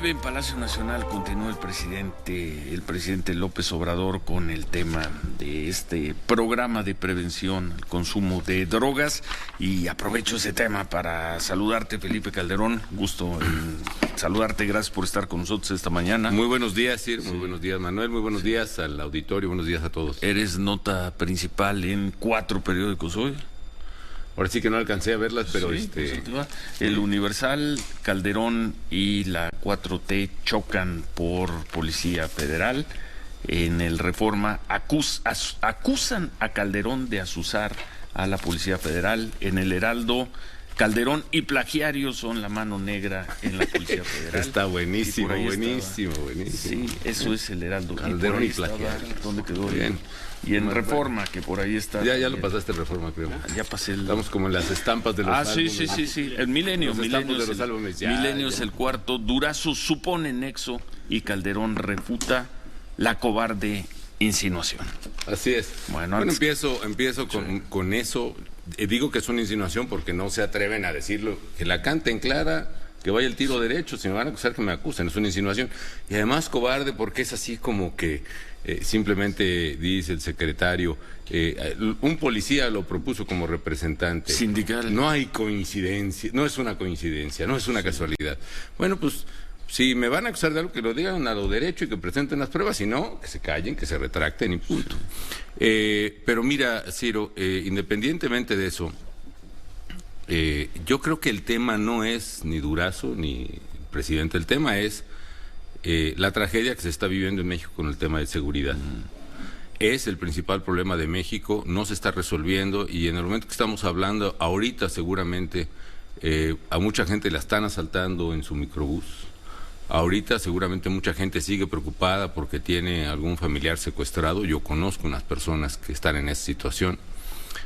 En Palacio Nacional continúa el presidente López Obrador con el tema de este programa de prevención al consumo de drogas, y aprovecho ese tema para saludarte, Felipe Calderón. Gusto en saludarte, gracias por estar con nosotros esta mañana. Muy buenos días, Ciro, muy buenos días, Manuel, muy buenos días al auditorio, buenos días a todos. Eres nota principal en 4 periódicos hoy. Ahora sí que no alcancé a verlas, pero sí, El Universal, Calderón y la 4T chocan por Policía Federal. En el Reforma acusan a Calderón de azuzar a la Policía Federal. En el Heraldo, Calderón y plagiarios son la mano negra en la Policía Federal. Está buenísimo, buenísimo. Sí, eso es el Heraldo. Calderón y plagiarios. ¿Dónde quedó? Bien. Y en Reforma, que por ahí está. Ya lo pasaste en Reforma, creo. Ya pasé Estamos como en las estampas de los álbumes. Sí. El Milenio. Milenio Es el cuarto. Durazo supone nexo y Calderón refuta la cobarde insinuación. Así es. Bueno, empiezo con eso. Digo que es una insinuación porque no se atreven a decirlo, que la canten clara, que vaya el tiro derecho. Si me van a acusar, que me acusen. Es una insinuación. Y además cobarde porque es así como que simplemente dice el secretario, un policía lo propuso como representante sindical. No hay coincidencia, no es una coincidencia, no es una casualidad. Bueno, pues si me van a acusar de algo, que lo digan a lo derecho y que presenten las pruebas, si no, que se callen, que se retracten y punto. Pero mira, Ciro, independientemente de eso, yo creo que el tema no es ni Durazo ni el presidente, el tema es la tragedia que se está viviendo en México con el tema de seguridad. Es el principal problema de México, no se está resolviendo, y en el momento que estamos hablando, ahorita seguramente a mucha gente la están asaltando en su microbús. Ahorita seguramente mucha gente sigue preocupada porque tiene algún familiar secuestrado. Yo conozco unas personas que están en esa situación.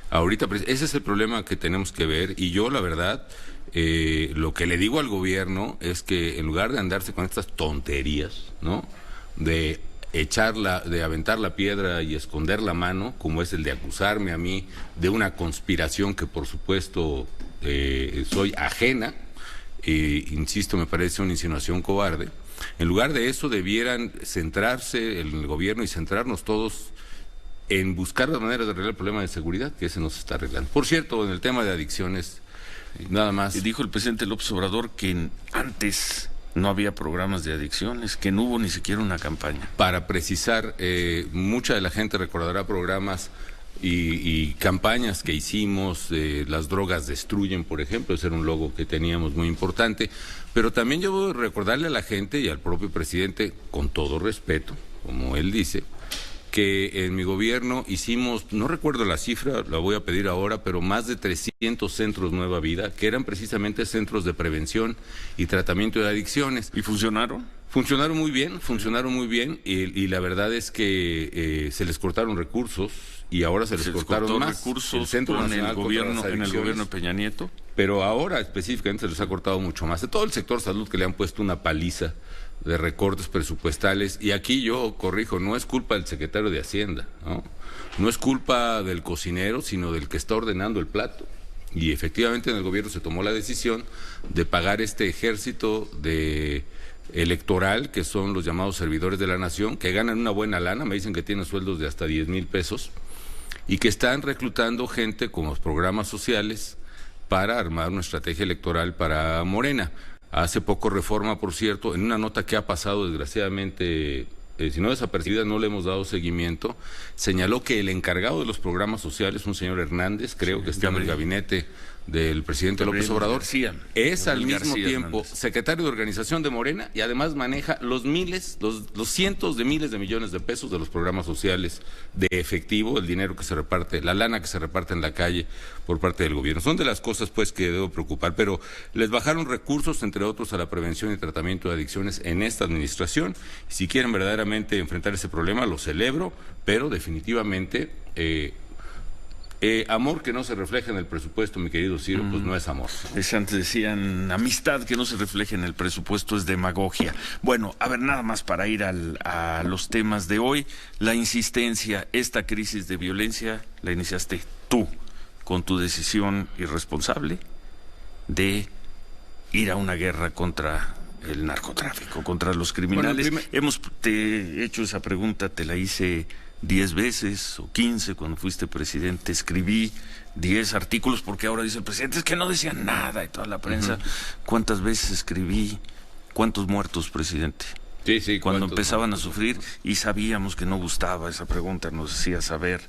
Ahorita, ese es el problema que tenemos que ver, y yo la verdad, lo que le digo al gobierno es que en lugar de andarse con estas tonterías, ¿no?, de aventar la piedra y esconder la mano, como es el de acusarme a mí de una conspiración que por supuesto soy ajena, insisto, me parece una insinuación cobarde. En lugar de eso debieran centrarse en el gobierno y centrarnos todos en buscar las maneras de arreglar el problema de seguridad, que ese no se está arreglando. Por cierto, en el tema de adicciones, nada más. Dijo el presidente López Obrador que antes no había programas de adicciones, que no hubo ni siquiera una campaña. Para precisar, mucha de la gente recordará programas y campañas que hicimos. Las drogas destruyen, por ejemplo, ese era un logo que teníamos muy importante. Pero también yo voy a recordarle a la gente y al propio presidente, con todo respeto, como él dice, que en mi gobierno hicimos, no recuerdo la cifra, la voy a pedir ahora, pero más de 300 centros Nueva Vida, que eran precisamente centros de prevención y tratamiento de adicciones. ¿Y funcionaron? Funcionaron muy bien, y la verdad es que se les cortaron recursos, y ahora se les cortaron más. Recursos el Centro Nacional en el gobierno de Peña Nieto. Pero ahora específicamente se les ha cortado mucho más. De todo el sector salud, que le han puesto una paliza de recortes presupuestales, y aquí yo corrijo, no es culpa del secretario de Hacienda, no es culpa del cocinero, sino del que está ordenando el plato. Y efectivamente en el gobierno se tomó la decisión de pagar este ejército electoral, que son los llamados servidores de la nación, que ganan una buena lana, me dicen que tienen sueldos de hasta 10,000 pesos, y que están reclutando gente con los programas sociales para armar una estrategia electoral para Morena. Hace poco Reforma, por cierto, en una nota que ha pasado desgraciadamente, si no desapercibida, no le hemos dado seguimiento, señaló que el encargado de los programas sociales, un señor Hernández, creo que está en el gabinete del presidente López Obrador, es al mismo tiempo secretario de organización de Morena, y además maneja los cientos de miles de millones de pesos de los programas sociales de efectivo, el dinero que se reparte, la lana que se reparte en la calle por parte del gobierno. Son de las cosas pues que debo preocupar, pero les bajaron recursos, entre otros, a la prevención y tratamiento de adicciones en esta administración. Si quieren verdaderamente enfrentar ese problema, lo celebro, pero definitivamente amor que no se refleja en el presupuesto, mi querido Ciro, pues no es amor. Antes decían, amistad que no se refleja en el presupuesto es demagogia. Bueno, a ver, nada más para ir a los temas de hoy. La insistencia, esta crisis de violencia la iniciaste tú, con tu decisión irresponsable de ir a una guerra contra el narcotráfico, contra los criminales. Te he hecho esa pregunta, te la hice 10 veces o 15 cuando fuiste presidente. Escribí 10 artículos porque ahora dice el presidente, es que no decían nada y toda la prensa. ¿Cuántas veces escribí? ¿Cuántos muertos, presidente? Sí, cuando empezaban a sufrir y sabíamos que no gustaba esa pregunta, nos hacía saber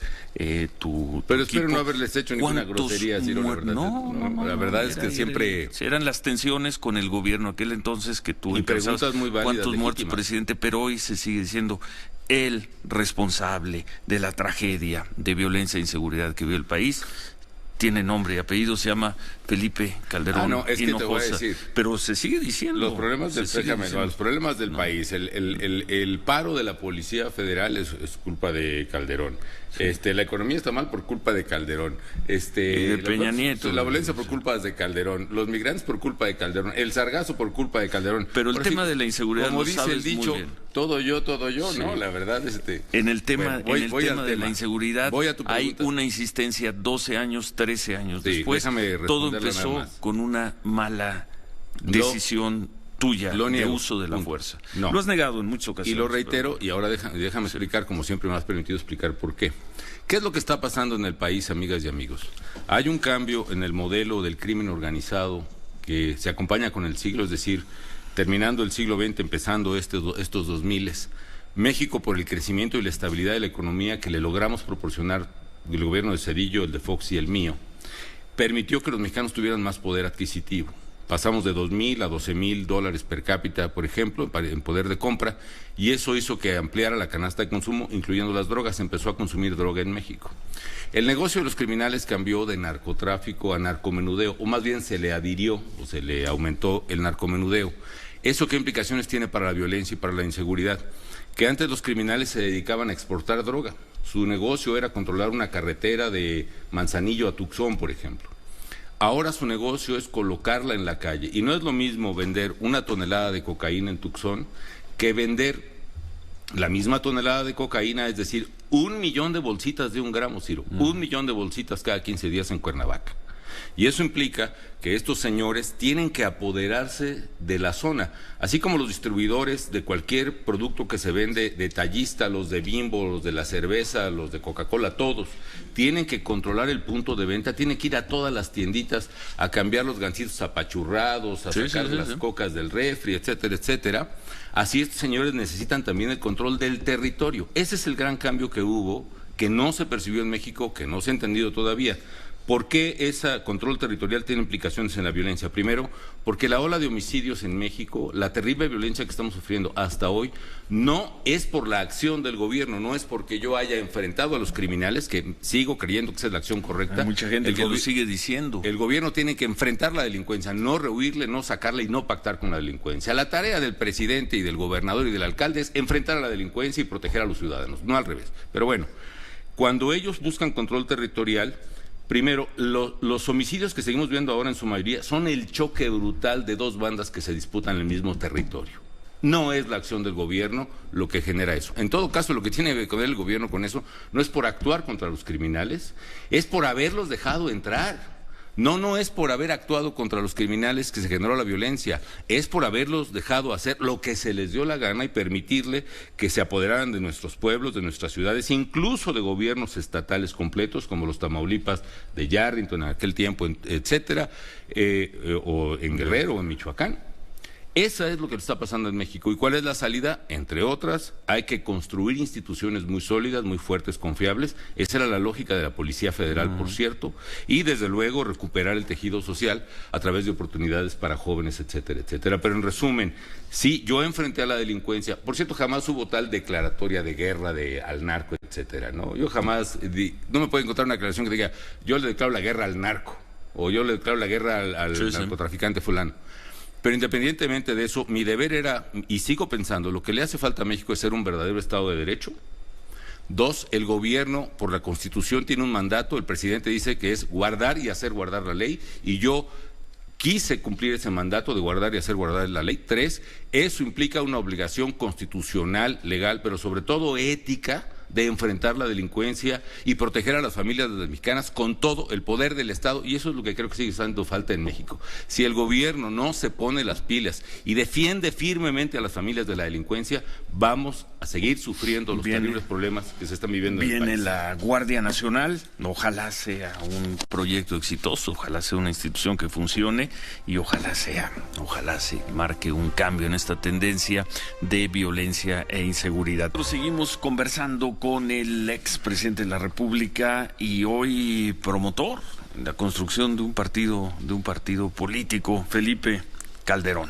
tu Pero equipo. espero no haberles hecho ninguna grosería, Ciro, la verdad. No, la verdad es que siempre... Eran las tensiones con el gobierno aquel entonces que tú y preguntas muy válidas, cuántos legítimas. Muertos, presidente, pero hoy se sigue diciendo el responsable de la tragedia de violencia e inseguridad que vive el país. Tiene nombre y apellido, se llama Felipe Calderón es que Hinojosa, te voy a decir, pero se sigue diciendo. Los problemas del país, el paro de la Policía Federal es culpa de Calderón. La economía está mal por culpa de Calderón. De Peña Nieto. La violencia por culpa de Calderón. Los migrantes por culpa de Calderón. El sargazo por culpa de Calderón. Pero el tema de la inseguridad, como lo dice sabes el dicho, muy bien. todo yo, Sí. ¿no? La verdad, En el tema, voy tema de la inseguridad hay una insistencia 12 años, 13 años después. Todo empezó con una mala decisión tuya de uso de la fuerza. No. Lo has negado en muchas ocasiones. Y lo reitero, y ahora déjame explicar, como siempre me has permitido explicar por qué. ¿Qué es lo que está pasando en el país, amigas y amigos? Hay un cambio en el modelo del crimen organizado que se acompaña con el siglo, es decir, terminando el siglo XX, empezando estos 2000. México, por el crecimiento y la estabilidad de la economía que le logramos proporcionar el gobierno de Cedillo, el de Fox y el mío, permitió que los mexicanos tuvieran más poder adquisitivo. Pasamos de $2,000 a $12,000 per cápita, por ejemplo, en poder de compra, y eso hizo que ampliara la canasta de consumo, incluyendo las drogas. Se empezó a consumir droga en México. El negocio de los criminales cambió de narcotráfico a narcomenudeo, o más bien se le adhirió o se le aumentó el narcomenudeo. ¿Eso qué implicaciones tiene para la violencia y para la inseguridad? Que antes los criminales se dedicaban a exportar droga. Su negocio era controlar una carretera de Manzanillo a Tucson, por ejemplo. Ahora su negocio es colocarla en la calle. Y no es lo mismo vender 1 tonelada de cocaína en Tucson que vender la misma tonelada de cocaína, es decir, 1 millón de bolsitas de 1 gramo, Ciro. 1 millón de bolsitas cada 15 días en Cuernavaca. Y eso implica que estos señores tienen que apoderarse de la zona, así como los distribuidores de cualquier producto que se vende, detallista, los de Bimbo, los de la cerveza, los de Coca-Cola, todos, tienen que controlar el punto de venta, tienen que ir a todas las tienditas a cambiar los gancitos apachurrados, a sacar las cocas del refri, etcétera, etcétera. Así estos señores necesitan también el control del territorio. Ese es el gran cambio que hubo, que no se percibió en México, que no se ha entendido todavía. ¿Por qué ese control territorial tiene implicaciones en la violencia? Primero, porque la ola de homicidios en México, la terrible violencia que estamos sufriendo hasta hoy, no es por la acción del gobierno, no es porque yo haya enfrentado a los criminales, que sigo creyendo que esa es la acción correcta. Hay mucha gente que lo sigue diciendo. El gobierno tiene que enfrentar la delincuencia, no rehuirle, no sacarla y no pactar con la delincuencia. La tarea del presidente y del gobernador y del alcalde es enfrentar a la delincuencia y proteger a los ciudadanos, no al revés. Pero bueno, cuando ellos buscan control territorial, primero, los homicidios que seguimos viendo ahora en su mayoría son el choque brutal de 2 bandas que se disputan el mismo territorio. No es la acción del gobierno lo que genera eso. En todo caso, lo que tiene que ver el gobierno con eso no es por actuar contra los criminales, es por haberlos dejado entrar. No es por haber actuado contra los criminales que se generó la violencia, es por haberlos dejado hacer lo que se les dio la gana y permitirle que se apoderaran de nuestros pueblos, de nuestras ciudades, incluso de gobiernos estatales completos, como los Tamaulipas de Yarrington en aquel tiempo, etcétera, o en Guerrero o en Michoacán. Esa es lo que está pasando en México. ¿Y cuál es la salida? Entre otras, hay que construir instituciones muy sólidas, muy fuertes, confiables. Esa era la lógica de la Policía Federal, por cierto. Y desde luego recuperar el tejido social a través de oportunidades para jóvenes, etcétera, etcétera. Pero en resumen, sí, yo enfrenté a la delincuencia. Por cierto, jamás hubo tal declaratoria de guerra al narco, etcétera, ¿no? Yo jamás, no me puede encontrar una declaración que diga, yo le declaro la guerra al narco, o yo le declaro la guerra al narcotraficante fulano. Pero independientemente de eso, mi deber era, y sigo pensando, lo que le hace falta a México es ser un verdadero Estado de Derecho. 2, el gobierno, por la Constitución, tiene un mandato, el presidente dice que es guardar y hacer guardar la ley, y yo quise cumplir ese mandato de guardar y hacer guardar la ley. 3, eso implica una obligación constitucional, legal, pero sobre todo ética, de enfrentar la delincuencia y proteger a las familias de las mexicanas con todo el poder del Estado, y eso es lo que creo que sigue haciendo falta en México. Si el gobierno no se pone las pilas y defiende firmemente a las familias de la delincuencia, vamos a seguir sufriendo los terribles problemas que se están viviendo en el país. Viene la Guardia Nacional, ojalá sea un proyecto exitoso, ojalá sea una institución que funcione y ojalá se marque un cambio en esta tendencia de violencia e inseguridad. Seguimos conversando con el expresidente de la República y hoy promotor en la construcción de un partido político, Felipe Calderón.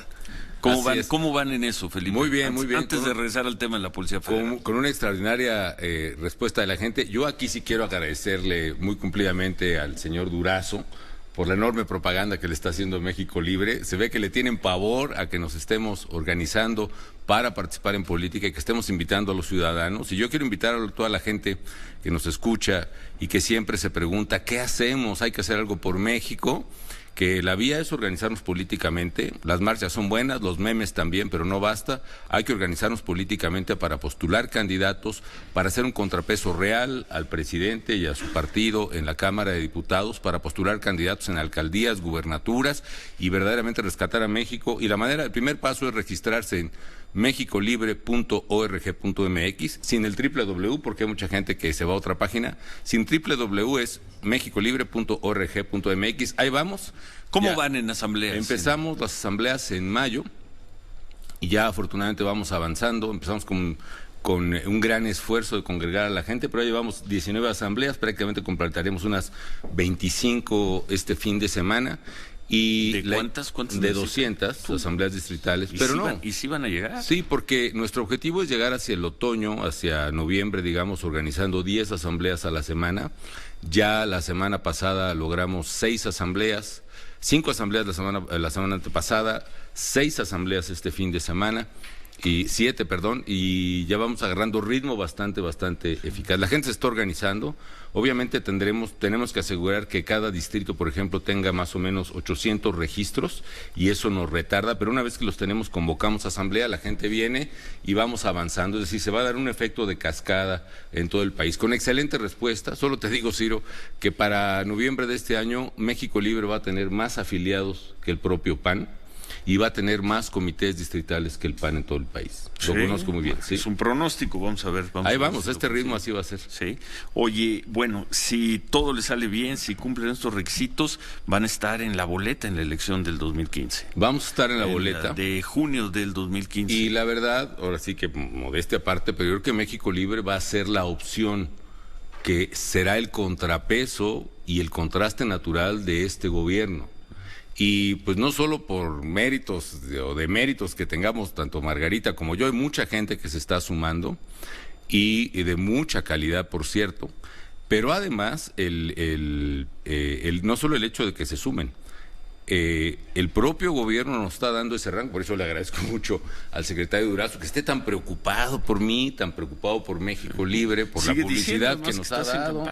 ¿Cómo van en eso, Felipe? Muy bien, muy bien. Antes de regresar al tema de la Policía Federal. Con una extraordinaria respuesta de la gente. Yo aquí sí quiero agradecerle muy cumplidamente al señor Durazo por la enorme propaganda que le está haciendo México Libre. Se ve que le tienen pavor a que nos estemos organizando para participar en política y que estemos invitando a los ciudadanos. Y yo quiero invitar a toda la gente que nos escucha y que siempre se pregunta, ¿qué hacemos? ¿Hay que hacer algo por México? Que la vía es organizarnos políticamente, las marchas son buenas, los memes también, pero no basta, hay que organizarnos políticamente para postular candidatos, para hacer un contrapeso real al presidente y a su partido en la Cámara de Diputados, para postular candidatos en alcaldías, gubernaturas y verdaderamente rescatar a México. Y el primer paso es registrarse en mexicolibre.org.mx, sin el www, porque hay mucha gente que se va a otra página, sin www es mexicolibre.org.mx, ahí vamos. ¿Cómo van en asambleas? Empezamos las asambleas en mayo y ya afortunadamente vamos avanzando, empezamos con un gran esfuerzo de congregar a la gente, pero ya llevamos 19 asambleas, prácticamente completaremos unas 25 este fin de semana. Y ¿de cuántas? De 200 asambleas distritales, pero ¿Y si van a llegar? Sí, porque nuestro objetivo es llegar hacia el otoño, hacia noviembre, digamos, organizando 10 asambleas a la semana. Ya la semana pasada logramos 5 asambleas la semana antepasada, 6 asambleas este fin de semana. Y 7, y ya vamos agarrando ritmo bastante eficaz. La gente se está organizando. Obviamente tenemos que asegurar que cada distrito, por ejemplo, tenga más o menos 800 registros y eso nos retarda, pero una vez que los tenemos, convocamos asamblea, la gente viene y vamos avanzando. Es decir, se va a dar un efecto de cascada en todo el país. Con excelente respuesta. Solo te digo, Ciro, que para noviembre de este año México Libre va a tener más afiliados que el propio PAN. Y va a tener más comités distritales que el PAN en todo el país. Lo conozco muy bien. ¿Sí? Es un pronóstico, vamos a ver. Ahí vamos, este ritmo así va a ser. Sí. Oye, bueno, si todo le sale bien, si cumplen estos requisitos, van a estar en la boleta en la elección del 2015. Vamos a estar en la boleta. De junio del 2015. Y la verdad, ahora sí que modestia aparte, pero yo creo que México Libre va a ser la opción que será el contrapeso y el contraste natural de este gobierno. Y pues no solo por méritos o deméritos que tengamos tanto Margarita como yo, hay mucha gente que se está sumando y de mucha calidad, por cierto, pero además no solo el hecho de que se sumen, el propio gobierno nos está dando ese rango, por eso le agradezco mucho al secretario Durazo que esté tan preocupado por mí, tan preocupado por México Libre, por la publicidad que nos ha dado.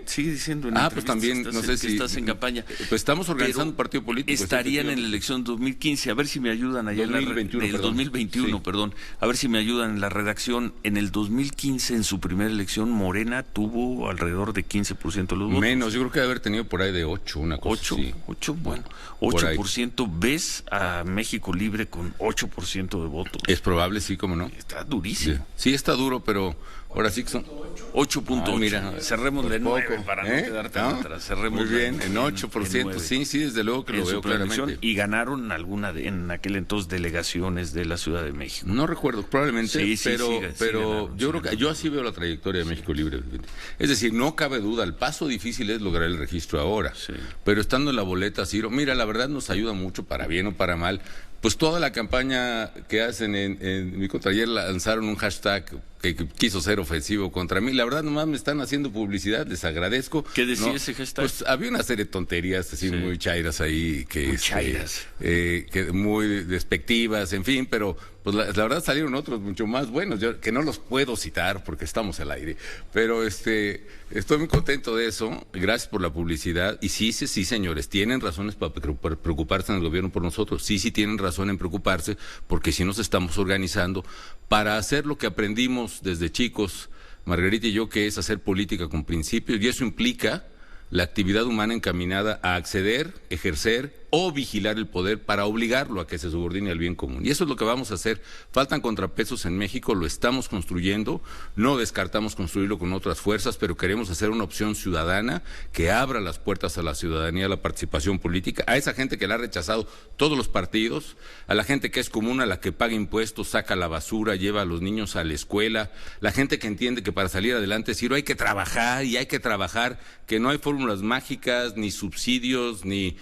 Sigue diciendo pues también, no sé si estás en campaña. Pues estamos organizando un partido político. Estarían en la elección 2015, a ver si me ayudan allá 2021, perdón. A ver si me ayudan en la redacción. En el 2015, en su primera elección, Morena tuvo alrededor de 15% de los votos. Menos, yo creo que debe haber tenido por ahí de 8, una cosa así. 8, bueno. 8%, ¿ves a México Libre con 8% de votos? Es probable, sí, cómo no. Está durísimo. Sí, está duro, pero ahora sí que son 8.8. Mira, cerremos de 9 para no quedar tan atrás. Cerremos muy bien, en 8%. Sí, desde luego que lo veo claramente. Y ganaron en aquel entonces delegaciones de la Ciudad de México. No recuerdo, probablemente, pero yo creo que yo así veo la trayectoria de México Libre. Es decir, no cabe duda, el paso difícil es lograr el registro ahora. Sí. Pero estando en la boleta, Ciro, mira, la verdad nos ayuda mucho, para bien o para mal. Pues toda la campaña que hacen en mi contra, ayer lanzaron un hashtag que quiso ser ofensivo contra mí. La verdad, nomás me están haciendo publicidad, les agradezco. ¿Qué decía ese hashtag? Pues había una serie de tonterías así muy chairas ahí, que muy despectivas, en fin, pero pues la verdad salieron otros mucho más buenos, yo que no los puedo citar porque estamos al aire, pero estoy muy contento de eso, gracias por la publicidad, y sí, señores, tienen razones para preocuparse en el gobierno por nosotros, sí tienen razón en preocuparse, porque sí nos estamos organizando para hacer lo que aprendimos desde chicos, Margarita y yo, que es hacer política con principios, y eso implica la actividad humana encaminada a acceder, ejercer o vigilar el poder para obligarlo a que se subordine al bien común. Y eso es lo que vamos a hacer. Faltan contrapesos en México, lo estamos construyendo, no descartamos construirlo con otras fuerzas, pero queremos hacer una opción ciudadana que abra las puertas a la ciudadanía, a la participación política, a esa gente que la ha rechazado todos los partidos, a la gente que es común, a la que paga impuestos, saca la basura, lleva a los niños a la escuela, la gente que entiende que para salir adelante, Ciro, hay que trabajar y hay que trabajar, que no hay fórmulas mágicas, ni subsidios, ni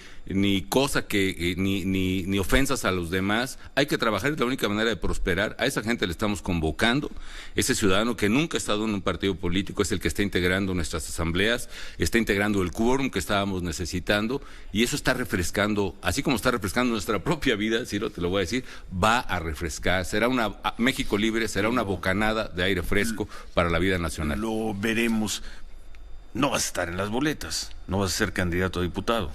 cosa que, ni ofensas a los demás. Hay que trabajar, es la única manera de prosperar. A esa gente le estamos convocando. Ese ciudadano que nunca ha estado en un partido político es el que está integrando nuestras asambleas, está integrando el quórum que estábamos necesitando, y eso está refrescando, así como está refrescando nuestra propia vida, Ciro, te lo voy a decir, va a refrescar. Será México Libre será una bocanada de aire fresco para la vida nacional. Lo veremos. No vas a estar en las boletas, no vas a ser candidato a diputado.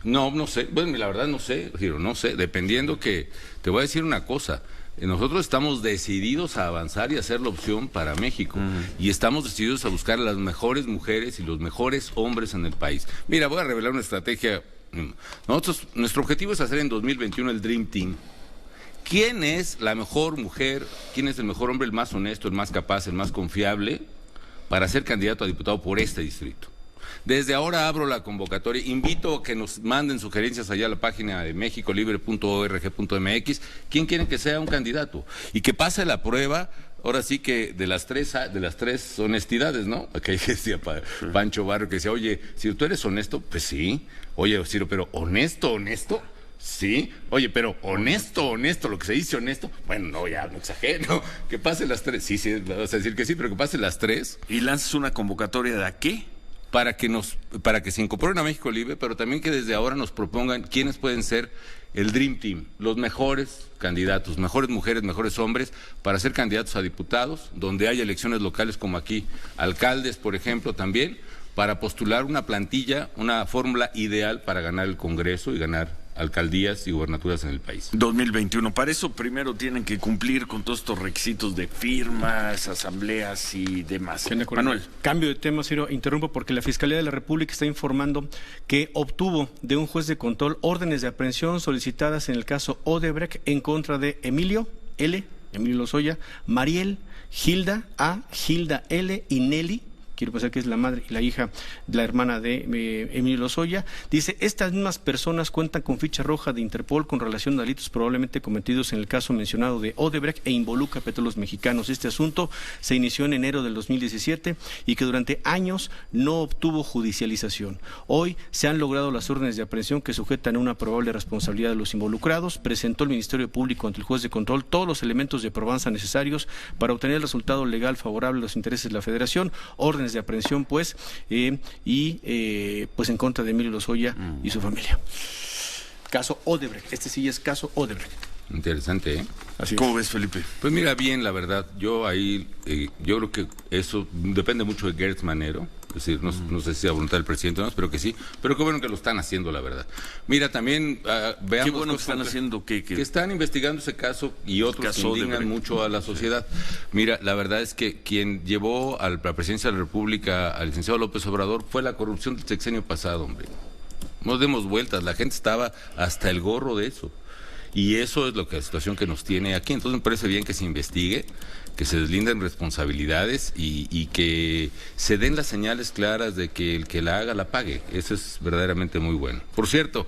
No sé, bueno, la verdad no sé, Giro, no sé, dependiendo que, te voy a decir una cosa, nosotros estamos decididos a avanzar y a hacer la opción para México, y estamos decididos a buscar a las mejores mujeres y los mejores hombres en el país. Mira, voy a revelar una estrategia. Nuestro objetivo es hacer en 2021 el Dream Team. ¿Quién es la mejor mujer, quién es el mejor hombre, el más honesto, el más capaz, el más confiable para ser candidato a diputado por este distrito? Desde ahora abro la convocatoria, invito a que nos manden sugerencias allá a la página de mexicolibre.org.mx, quién quieren que sea un candidato, y que pase la prueba, ahora sí que de las tres honestidades, ¿no? Que decía Pancho Barrio, que decía, oye, si tú eres honesto, pues sí, oye, Ciro, pero honesto, sí, oye, pero honesto, lo que se dice honesto, bueno, no, ya, no exagero, que pase las tres, sí, vas a decir que sí, pero que pase las tres. ¿Y lanzas una convocatoria de a qué? Para que se incorporen a México Libre, pero también que desde ahora nos propongan quiénes pueden ser el Dream Team, los mejores candidatos, mejores mujeres, mejores hombres, para ser candidatos a diputados, donde haya elecciones locales como aquí, alcaldes, por ejemplo, también, para postular una plantilla, una fórmula ideal para ganar el Congreso y ganar alcaldías y gubernaturas en el país. 2021. Para eso primero tienen que cumplir con todos estos requisitos de firmas, asambleas y demás. Manuel. Cambio de tema, Ciro, interrumpo porque la Fiscalía de la República está informando que obtuvo de un juez de control órdenes de aprehensión solicitadas en el caso Odebrecht en contra de Emilio Lozoya, Mariel, Gilda A, Gilda L y Nelly. Quiero pensar que es la madre y la hija de la hermana de Emilio Lozoya. Dice, estas mismas personas cuentan con ficha roja de Interpol con relación a delitos probablemente cometidos en el caso mencionado de Odebrecht e involucra a Petróleos Mexicanos. Este asunto se inició en enero del 2017 y que durante años no obtuvo judicialización. Hoy se han logrado las órdenes de aprehensión que sujetan una probable responsabilidad de los involucrados. Presentó el Ministerio Público ante el juez de control todos los elementos de probanza necesarios para obtener el resultado legal favorable a los intereses de la Federación. Órdenes de aprehensión, pues, pues en contra de Emilio Lozoya y su familia. Caso Odebrecht. Este sí es caso Odebrecht. Interesante, ¿eh? Así ¿Cómo ves, Felipe? Pues mira, bien, la verdad, yo creo que eso depende mucho de Gertz Manero, es decir, no sé si sea voluntad del presidente, no, espero que sí, pero qué bueno que lo están haciendo, la verdad. Mira, también veamos... Qué bueno que están haciendo que están investigando ese caso y otros que indignan mucho a la sociedad. Sí. Mira, la verdad es que quien llevó a la presidencia de la República al licenciado López Obrador fue la corrupción del sexenio pasado, hombre. No demos vueltas, la gente estaba hasta el gorro de eso. Y eso es la situación que nos tiene aquí. Entonces me parece bien que se investigue, que se deslinden responsabilidades y que se den las señales claras de que el que la haga la pague. Eso es verdaderamente muy bueno. Por cierto,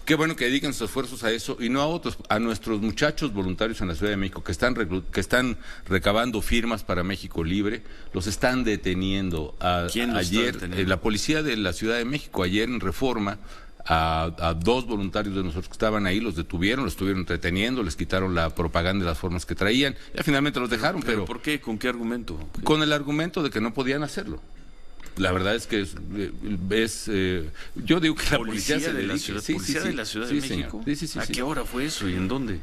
qué bueno que dediquen sus esfuerzos a eso y no a otros, a nuestros muchachos voluntarios en la Ciudad de México que están recabando firmas para México Libre, los están deteniendo. ¿Quién los ayer, está deteniendo? La policía de la Ciudad de México, ayer en Reforma, a dos voluntarios de nosotros que estaban ahí, los detuvieron, los estuvieron entreteniendo, les quitaron la propaganda de las formas que traían, ya finalmente los dejaron, pero ¿por qué? ¿Con qué argumento? Con el argumento de que no podían hacerlo. La verdad es que yo digo que la policía se dedica. ¿Policía de la Ciudad de México? Sí. ¿A qué hora fue eso y en dónde?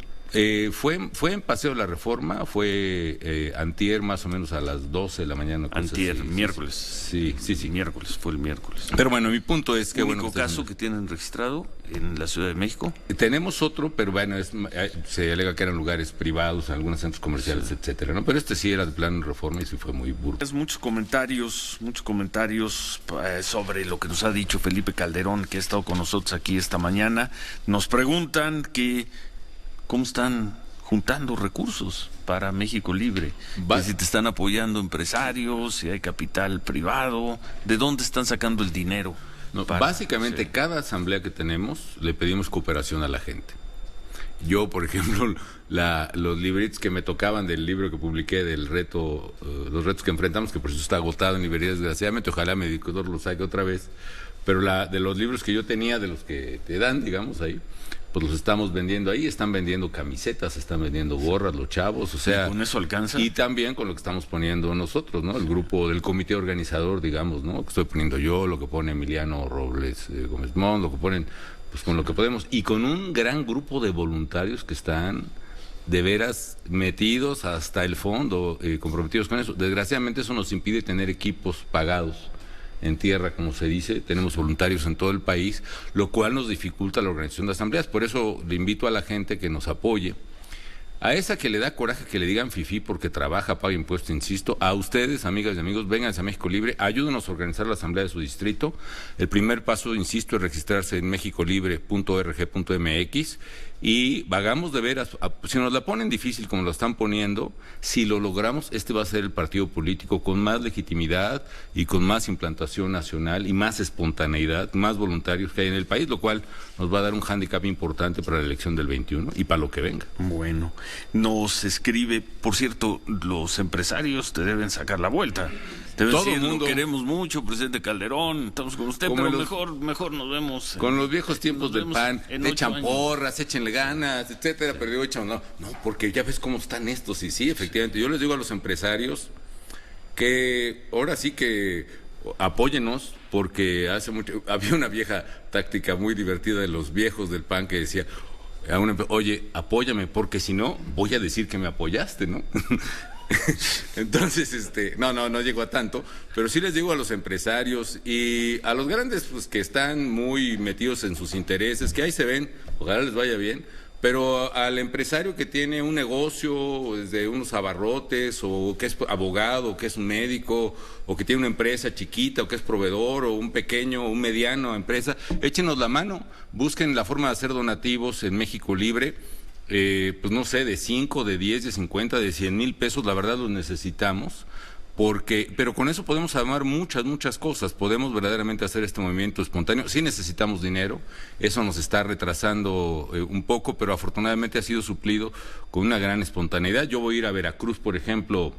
Fue en Paseo de la Reforma, fue antier más o menos a las 12 de la mañana. Antier, así, miércoles. Sí. Miércoles, fue el miércoles. Pero bueno, mi punto es que... ¿Único caso que tienen registrado en la Ciudad de México? Tenemos otro, pero bueno, se alega que eran lugares privados, algunos centros comerciales, etcétera, ¿no? Pero este sí era de plan Reforma y sí fue muy burdo. Muchos comentarios sobre lo que nos ha dicho Felipe Calderón, que ha estado con nosotros aquí esta mañana. Nos preguntan cómo están juntando recursos para México Libre, que si te están apoyando empresarios, si hay capital privado, ¿de dónde están sacando el dinero? No, básicamente, cada asamblea que tenemos le pedimos cooperación a la gente. Yo, por ejemplo, los libritos que me tocaban del libro que publiqué del reto, los retos que enfrentamos, que por eso está agotado en librerías desgraciadamente, ojalá mi editor lo saque otra vez, pero de los libros que yo tenía, de los que te dan, digamos, ahí, pues los estamos vendiendo ahí, están vendiendo camisetas, están vendiendo gorras los chavos, o sea... ¿Y con eso alcanza? Y también con lo que estamos poniendo nosotros, ¿no? El grupo del comité organizador, digamos, ¿no? Que estoy poniendo yo, lo que pone Emiliano Robles Gómez Mont, lo que ponen, pues con lo que podemos, y con un gran grupo de voluntarios que están de veras metidos hasta el fondo, comprometidos con eso. Desgraciadamente eso nos impide tener equipos pagados en tierra, como se dice. Tenemos voluntarios en todo el país, lo cual nos dificulta la organización de asambleas. Por eso le invito a la gente que nos apoye. A esa que le da coraje que le digan fifí porque trabaja, paga impuestos, insisto, a ustedes, amigas y amigos, vénganse a México Libre, ayúdenos a organizar la asamblea de su distrito. El primer paso, insisto, es registrarse en mexicolibre.org.mx y hagamos de veras, si nos la ponen difícil como lo están poniendo, si lo logramos, este va a ser el partido político con más legitimidad y con más implantación nacional y más espontaneidad, más voluntarios que hay en el país, lo cual nos va a dar un hándicap importante para la elección del 21 y para lo que venga. Bueno, nos escribe, por cierto, los empresarios te deben sacar la vuelta. Deben todo decir, el mundo. Lo queremos mucho, presidente Calderón, estamos con usted, pero mejor nos vemos. Con los viejos tiempos del PAN, te echan porras, échenle ganas, etcétera, pero yo echan, no, porque ya ves cómo están estos, y sí, efectivamente, yo les digo a los empresarios que ahora sí que apóyenos, porque hace mucho, había una vieja táctica muy divertida de los viejos del PAN que decía, oye, apóyame, porque si no, voy a decir que me apoyaste, ¿no? Entonces, no llegó a tanto, pero sí les digo a los empresarios y a los grandes, pues que están muy metidos en sus intereses, que ahí se ven, ojalá les vaya bien, pero al empresario que tiene un negocio desde unos abarrotes, o que es abogado, o que es un médico, o que tiene una empresa chiquita, o que es proveedor, o un pequeño, o un mediano empresa, échenos la mano, busquen la forma de hacer donativos en México Libre. Pues no sé, de 5, de 10, de 50, de 100,000 pesos, la verdad los necesitamos, pero con eso podemos armar muchas cosas, podemos verdaderamente hacer este movimiento espontáneo. Sí necesitamos dinero, eso nos está retrasando un poco, pero afortunadamente ha sido suplido con una gran espontaneidad. Yo voy a ir a Veracruz, por ejemplo,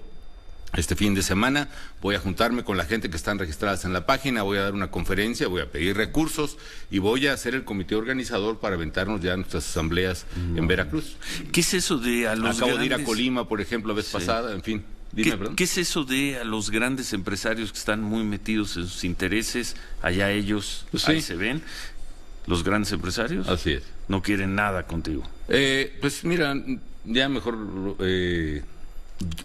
este fin de semana, voy a juntarme con la gente que están registradas en la página, voy a dar una conferencia, voy a pedir recursos y voy a hacer el comité organizador para aventarnos ya nuestras asambleas en Veracruz. ¿Qué es eso de a los Acabo de ir a Colima, por ejemplo, la vez pasada, en fin. Dime, ¿Qué es eso de a los grandes empresarios que están muy metidos en sus intereses? Allá ellos, pues ahí se ven. ¿Los grandes empresarios? Así es. No quieren nada contigo. Pues mira, ya mejor...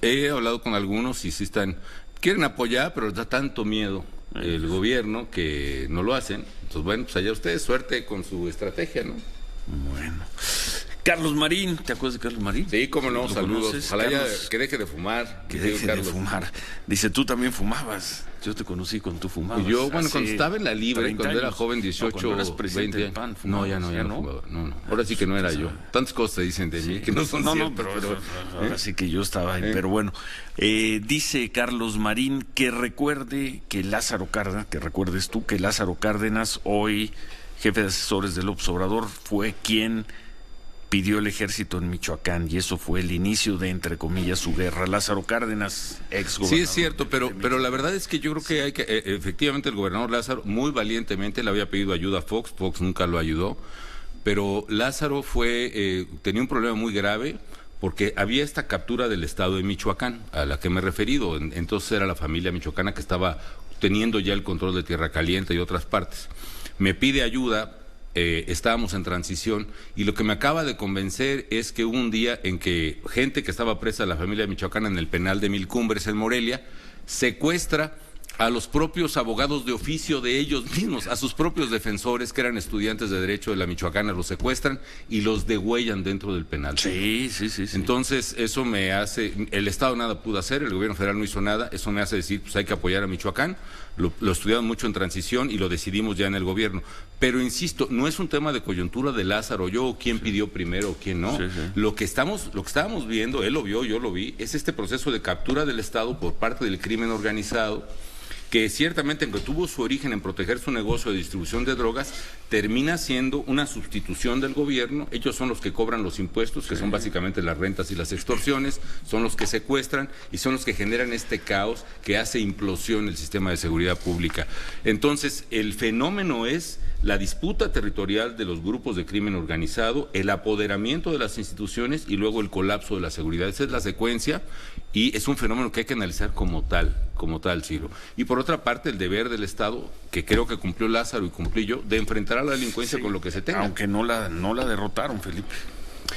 he hablado con algunos y sí quieren apoyar, pero les da tanto miedo el gobierno que no lo hacen. Entonces, bueno, pues allá ustedes, suerte con su estrategia, ¿no? Bueno. Carlos Marín, ¿te acuerdas de Carlos Marín? Sí, cómo no, saludos. Conoces? Ojalá Carlos, ya que deje de fumar. Que deje de fumar. Dice, tú también fumabas. Yo te conocí cuando tú fumabas. Y yo, bueno, cuando estaba en la Libre, cuando era joven, 18, 20 años. PAN, no, ya no fumaba. No. Ahora sí que no era yo. Tantas cosas se dicen de mí que no son ciertas. Pero ahora sí que yo estaba ahí. Pero bueno, dice Carlos Marín que recuerdes tú que Lázaro Cárdenas, hoy jefe de asesores de López Obrador, fue quien pidió el ejército en Michoacán, y eso fue el inicio de, entre comillas, su guerra. Lázaro Cárdenas, ex gobernador. Sí, es cierto, pero la verdad es que yo creo que hay que, efectivamente, el gobernador Lázaro muy valientemente le había pedido ayuda a Fox nunca lo ayudó, pero Lázaro tenía un problema muy grave, porque había esta captura del estado de Michoacán, a la que me he referido. Entonces era la familia michoacana que estaba teniendo ya el control de Tierra Caliente y otras partes. Me pide ayuda estábamos en transición, y lo que me acaba de convencer es que hubo un día en que gente que estaba presa de la familia michoacana en el penal de Mil Cumbres en Morelia secuestra a los propios abogados de oficio de ellos mismos, a sus propios defensores que eran estudiantes de Derecho de la Michoacana, los secuestran y los degüellan dentro del penal. Sí. Entonces, eso me hace, el Estado nada pudo hacer, el gobierno federal no hizo nada, eso me hace decir, pues hay que apoyar a Michoacán, lo estudiamos mucho en transición y lo decidimos ya en el gobierno. Pero insisto, no es un tema de coyuntura de Lázaro, yo, quién pidió primero, quién no. Lo que estábamos viendo, él lo vio, yo lo vi, es este proceso de captura del Estado por parte del crimen organizado, que ciertamente, aunque tuvo su origen en proteger su negocio de distribución de drogas, termina siendo una sustitución del gobierno. Ellos son los que cobran los impuestos, que son básicamente las rentas y las extorsiones, son los que secuestran y son los que generan este caos que hace implosión el sistema de seguridad pública. Entonces, el fenómeno es la disputa territorial de los grupos de crimen organizado, el apoderamiento de las instituciones y luego el colapso de la seguridad. Esa es la secuencia y es un fenómeno que hay que analizar como tal, Ciro. Y por otra parte, el deber del Estado, que creo que cumplió Lázaro y cumplí yo, de enfrentar a la delincuencia con lo que se tenga. Aunque no la derrotaron, Felipe.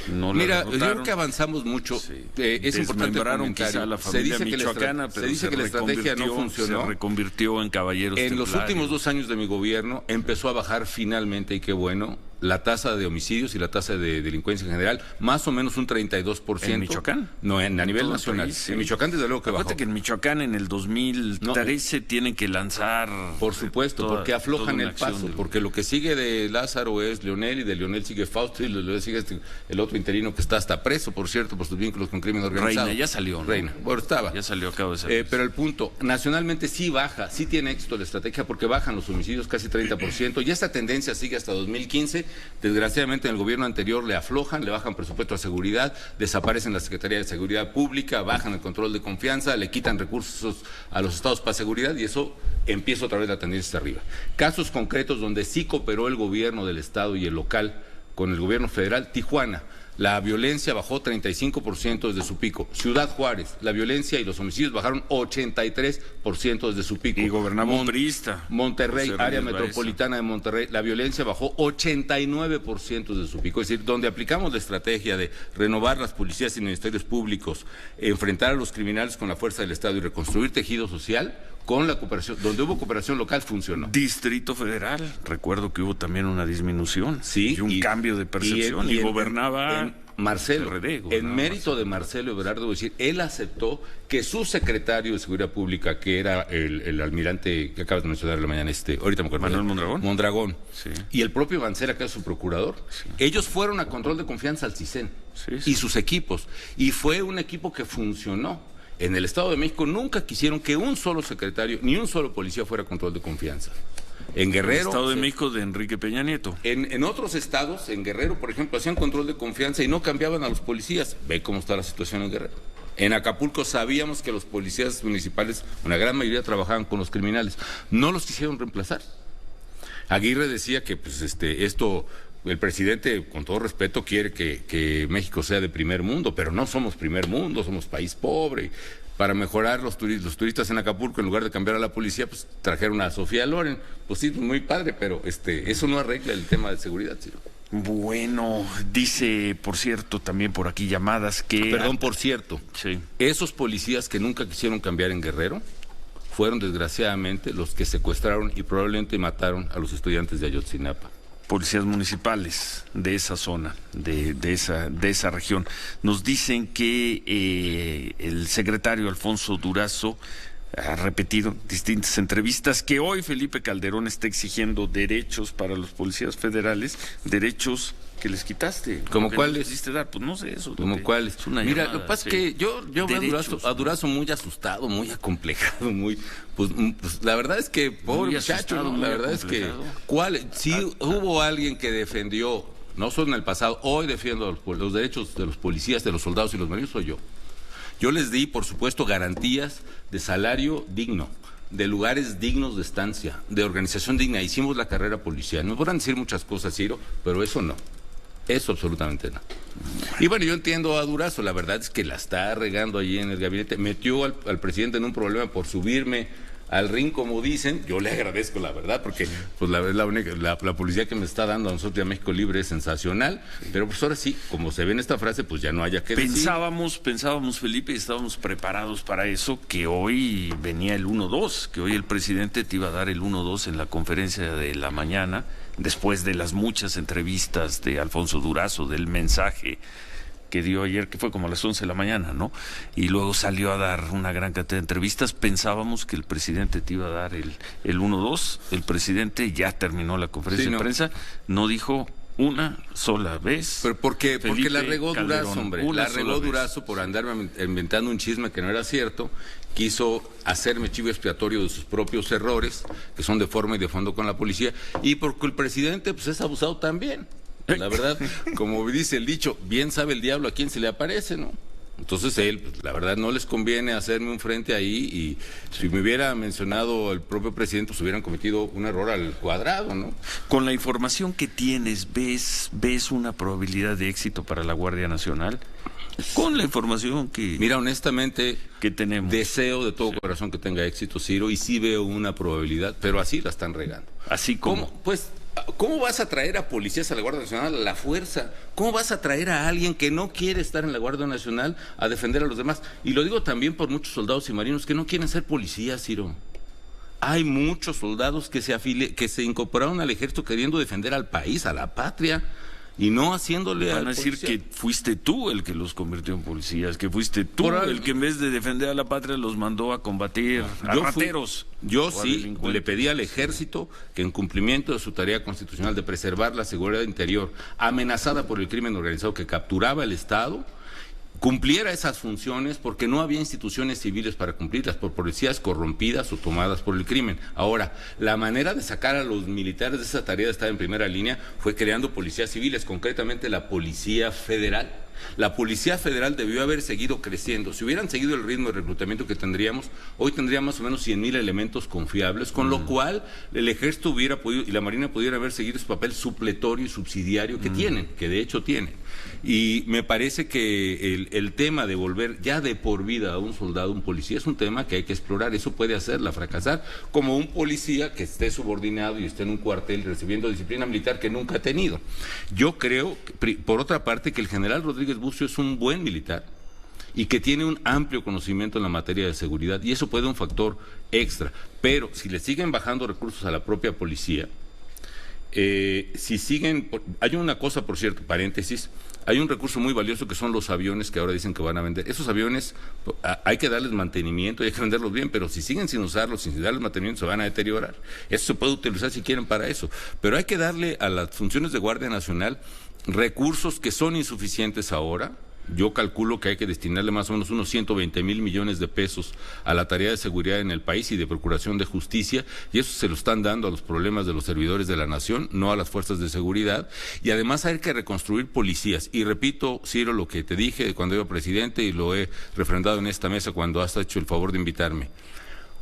Mira, yo creo que avanzamos mucho. Es importante quizá la familia michoacana, se dice que la estrategia no funcionó. Se reconvirtió en caballeros En templarios. los últimos 2 años de mi gobierno empezó a bajar finalmente, y qué bueno, la tasa de homicidios y la tasa de delincuencia en general, más o menos un 32%. ¿En Michoacán? No, a nivel nacional. País, sí. En Michoacán, desde luego que bajó. Acuérdate que en Michoacán en el 2013 tienen que lanzar... Por supuesto, porque aflojan el paso, porque lo que sigue de Lázaro es Leonel, y de Leonel sigue Fausto, y de Leonel sigue el otro interino que está hasta preso, por cierto, por sus vínculos con crimen organizado. Reina, ya salió, ¿no? Reina, bueno, estaba. Ya salió, acabo de salir. Pero el punto, nacionalmente sí baja, sí tiene éxito la estrategia, porque bajan los homicidios casi 30%, y esta tendencia sigue hasta 2015, desgraciadamente en el gobierno anterior le aflojan, le bajan presupuesto a seguridad, desaparecen la Secretaría de Seguridad Pública, bajan el control de confianza, le quitan recursos a los estados para seguridad y eso empieza otra vez la tendencia hacia arriba. Casos concretos donde sí cooperó el gobierno del estado y el local con el gobierno federal: Tijuana. La violencia bajó 35% desde su pico. Ciudad Juárez, la violencia y los homicidios bajaron 83% desde su pico. Y gobernaba un priista. Monterrey, área metropolitana de Monterrey, la violencia bajó 89% desde su pico. Es decir, donde aplicamos la estrategia de renovar las policías y ministerios públicos, enfrentar a los criminales con la fuerza del Estado y reconstruir tejido social, con la cooperación, donde hubo cooperación local, funcionó. Distrito Federal, recuerdo que hubo también una disminución, sí, y un cambio de percepción, y gobernaba Marcelo. En mérito de Marcelo Ebrard, debo decir, él aceptó que su secretario de Seguridad Pública, que era el almirante que acabas de mencionar en la mañana, ahorita me acuerdo. Manuel Mondragón. Sí. Y el propio Mancera, que es su procurador, ellos fueron a control de confianza al CISEN y sus equipos, y fue un equipo que funcionó. En el Estado de México nunca quisieron que un solo secretario ni un solo policía fuera a control de confianza. En Guerrero... El Estado de México de Enrique Peña Nieto. En otros estados, en Guerrero, por ejemplo, hacían control de confianza y no cambiaban a los policías. Ve cómo está la situación en Guerrero. En Acapulco sabíamos que los policías municipales, una gran mayoría, trabajaban con los criminales. No los quisieron reemplazar. Aguirre decía que el presidente, con todo respeto, quiere que México sea de primer mundo, pero no somos primer mundo, somos país pobre. Para mejorar los turistas en Acapulco, en lugar de cambiar a la policía, pues trajeron a Sofía Loren. Pues sí, muy padre, pero eso no arregla el tema de seguridad, Ciro. Bueno, dice, por cierto, también por aquí llamadas que... Perdón, por cierto, sí. Esos policías que nunca quisieron cambiar en Guerrero fueron desgraciadamente los que secuestraron y probablemente mataron a los estudiantes de Ayotzinapa. Policías municipales de esa zona, de esa región. Nos dicen que el secretario Alfonso Durazo ha repetido en distintas entrevistas que hoy Felipe Calderón está exigiendo derechos para los policías federales, derechos que les quitaste. ¿Como cuáles? Quisiste dar, pues no sé eso. ¿Como cuáles? Mira, lo que pasa es que yo veo a Durazo muy asustado, muy acomplejado, muy... Pues la verdad es que, pobre muchacho, ¿no? La verdad es que... Sí hubo alguien que defendió, no solo en el pasado, hoy defiendo los derechos de los policías, de los soldados y los marinos, soy yo. Yo les di, por supuesto, garantías de salario digno, de lugares dignos de estancia, de organización digna. Hicimos la carrera policial. Nos podrán decir muchas cosas, Ciro, pero eso no. Eso absolutamente no. Y bueno, yo entiendo a Durazo, la verdad es que la está regando allí en el gabinete. Metió al presidente en un problema por subirme al ring, como dicen. Yo le agradezco, la verdad, porque pues la publicidad que me está dando a nosotros de México Libre es sensacional, pero pues ahora sí, como se ve en esta frase, pues ya no haya que decir. Pensábamos, Felipe, y estábamos preparados para eso, que hoy venía el 1-2, que hoy el presidente te iba a dar el 1-2 en la conferencia de la mañana, después de las muchas entrevistas de Alfonso Durazo, del mensaje que dio ayer, que fue como a las 11 de la mañana, ¿no? Y luego salió a dar una gran cantidad de entrevistas. Pensábamos que el presidente te iba a dar el 1-2. El presidente ya terminó la conferencia de prensa, no dijo una sola vez. Pero porque la regó Calderón, Durazo, hombre. La regó Durazo por andarme inventando un chisme que no era cierto. Quiso hacerme chivo expiatorio de sus propios errores, que son de forma y de fondo con la policía, y porque el presidente pues es abusado también. La verdad, como dice el dicho, bien sabe el diablo a quién se le aparece, ¿no? Entonces él, pues, la verdad, no les conviene hacerme un frente ahí, y si me hubiera mencionado el propio presidente, pues hubieran cometido un error al cuadrado, ¿no? Con la información que tienes, ¿ves una probabilidad de éxito para la Guardia Nacional? Con la información que... Mira, honestamente, que tenemos. Deseo de todo corazón que tenga éxito, Ciro, y sí veo una probabilidad, pero así la están regando. ¿Así como? Pues... ¿Cómo vas a traer a policías a la Guardia Nacional a la fuerza? ¿Cómo vas a traer a alguien que no quiere estar en la Guardia Nacional a defender a los demás? Y lo digo también por muchos soldados y marinos que no quieren ser policías, Ciro. Hay muchos soldados que se incorporaron al ejército queriendo defender al país, a la patria, y no haciéndole Van a decir que fuiste tú el que los convirtió en policías, que fuiste tú el que en vez de defender a la patria los mandó a combatir a rateros. Yo sí le pedí al ejército que, en cumplimiento de su tarea constitucional de preservar la seguridad interior amenazada por el crimen organizado que capturaba el Estado, cumpliera esas funciones, porque no había instituciones civiles para cumplirlas, por policías corrompidas o tomadas por el crimen. Ahora, la manera de sacar a los militares de esa tarea de estar en primera línea fue creando policías civiles, concretamente la Policía Federal. La Policía Federal debió haber seguido creciendo. Si hubieran seguido el ritmo de reclutamiento que tendríamos, hoy tendríamos más o menos 100,000 elementos confiables, con lo cual el Ejército hubiera podido, y la Marina pudiera haber seguido su papel supletorio y subsidiario que tienen, que de hecho tienen. Y me parece que el tema de volver ya de por vida a un soldado, un policía, es un tema que hay que explorar. Eso puede hacerla fracasar, como un policía que esté subordinado y esté en un cuartel recibiendo disciplina militar que nunca ha tenido. Yo creo, por otra parte, que el general Rodríguez Bucio es un buen militar y que tiene un amplio conocimiento en la materia de seguridad, y eso puede ser un factor extra. Pero si le siguen bajando recursos a la propia policía, hay una cosa, por cierto, paréntesis, hay un recurso muy valioso que son los aviones que ahora dicen que van a vender. Esos aviones hay que darles mantenimiento y hay que venderlos bien, pero si siguen sin usarlos, sin darles mantenimiento, se van a deteriorar. Eso se puede utilizar si quieren para eso, pero hay que darle a las funciones de Guardia Nacional recursos que son insuficientes ahora. Yo calculo que hay que destinarle más o menos unos 120,000 millones de pesos a la tarea de seguridad en el país y de procuración de justicia, y eso se lo están dando a los problemas de los servidores de la nación, no a las fuerzas de seguridad. Y además hay que reconstruir policías. Y repito, Ciro, lo que te dije cuando era presidente, y lo he refrendado en esta mesa cuando has hecho el favor de invitarme.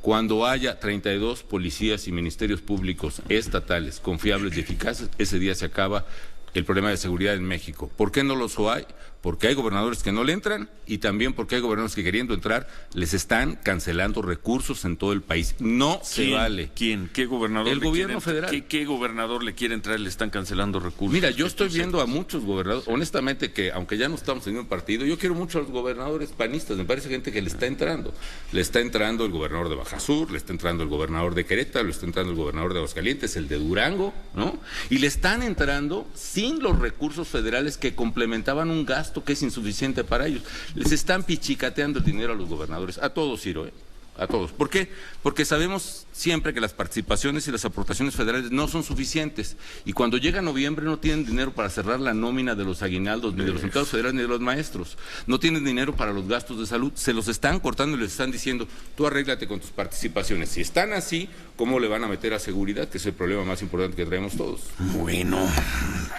Cuando haya 32 policías y ministerios públicos estatales confiables y eficaces, ese día se acaba el problema de seguridad en México. ¿Por qué no los hay? Porque hay gobernadores que no le entran, y también porque hay gobernadores que, queriendo entrar, les están cancelando recursos en todo el país. No se vale. ¿Quién? ¿Qué gobernador? El gobierno federal. ¿Qué gobernador le quiere entrar y le están cancelando recursos? Mira, yo estoy viendo a muchos gobernadores, honestamente, que aunque ya no estamos en un partido, yo quiero mucho a los gobernadores panistas. Me parece gente que le está entrando. Le está entrando el gobernador de Baja Sur, le está entrando el gobernador de Querétaro, le está entrando el gobernador de Aguascalientes, el de Durango, ¿no? Y le están entrando sin los recursos federales que complementaban un gasto que es insuficiente para ellos. Les están pichicateando el dinero a los gobernadores, a todos, Ciro, a todos. ¿Por qué? Porque sabemos siempre que las participaciones y las aportaciones federales no son suficientes, y cuando llega noviembre no tienen dinero para cerrar la nómina de los aguinaldos, ni de los empleados federales, ni de los maestros. No tienen dinero para los gastos de salud. Se los están cortando y les están diciendo: tú arréglate con tus participaciones. Si están así, ¿cómo le van a meter a seguridad, que es el problema más importante que traemos todos? Bueno,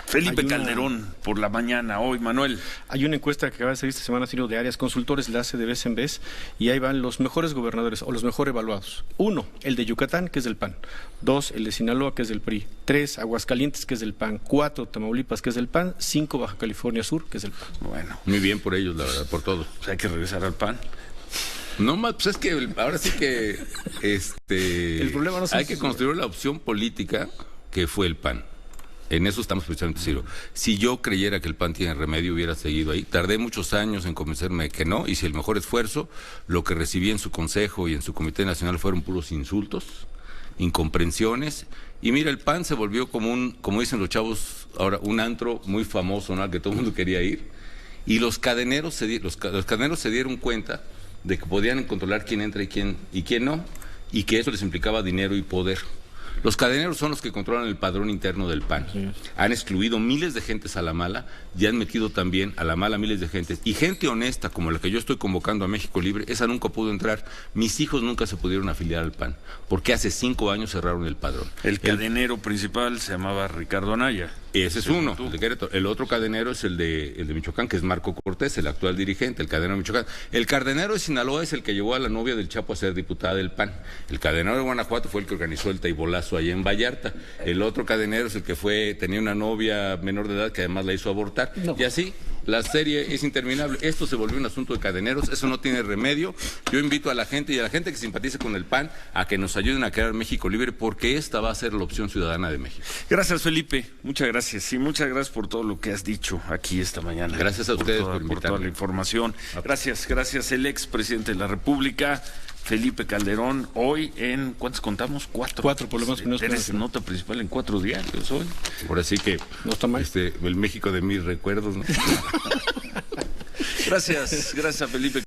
Felipe Calderón, por la mañana, hoy, Manuel. Hay una encuesta que acaba de salir esta semana, Ciro, de Áreas Consultores, la hace de vez en vez, y ahí van los mejores gobernadores o los mejor evaluados. 1, el de Yucatán, que es del PAN. 2, el de Sinaloa, que es del PRI. 3, Aguascalientes, que es del PAN. 4, Tamaulipas, que es del PAN. 5, Baja California Sur, que es del PAN. Bueno, muy bien por ellos, la verdad, por todos. Pues hay que regresar al PAN. No más, pues es que ahora sí que El problema no son hay que construir la opción política que fue el PAN. En eso estamos precisamente, Ciro. Si yo creyera que el PAN tiene remedio, hubiera seguido ahí. Tardé muchos años en convencerme de que no, hice el mejor esfuerzo. Lo que recibí en su consejo y en su Comité Nacional fueron puros insultos, incomprensiones. Y mira, el PAN se volvió como dicen los chavos ahora, un antro muy famoso, ¿no?, al que todo el mundo quería ir. Y los cadeneros se dieron cuenta de que podían controlar quién entra y quién no, y que eso les implicaba dinero y poder. Los cadeneros son los que controlan el padrón interno del PAN. Han excluido miles de gentes a la mala y han metido también a la mala miles de gentes. Y gente honesta, como la que yo estoy convocando a México Libre, esa nunca pudo entrar. Mis hijos nunca se pudieron afiliar al PAN, porque hace 5 años cerraron el padrón. El cadenero principal se llamaba Ricardo Anaya. Ese es uno. El otro cadenero es el de Michoacán, que es Marco Cortés, el actual dirigente, el cadenero de Michoacán. El cadenero de Sinaloa es el que llevó a la novia del Chapo a ser diputada del PAN. El cadenero de Guanajuato fue el que organizó el taibolazo allá en Vallarta. El otro cadenero es el que tenía una novia menor de edad que además la hizo abortar. No. Y así, la serie es interminable. Esto se volvió un asunto de cadeneros, eso no tiene remedio. Yo invito a la gente y a la gente que simpatice con el PAN a que nos ayuden a crear México Libre, porque esta va a ser la opción ciudadana de México. Gracias, Felipe. Muchas gracias. Y muchas gracias por todo lo que has dicho aquí esta mañana. Gracias a ustedes por por toda la información. Gracias, el expresidente de la República, Felipe Calderón, hoy en, ¿cuántos contamos? 4. 4, por lo menos. Eres nota principal en 4 diarios hoy. Por así que, no está mal. El México de mis recuerdos, ¿no? Gracias a Felipe.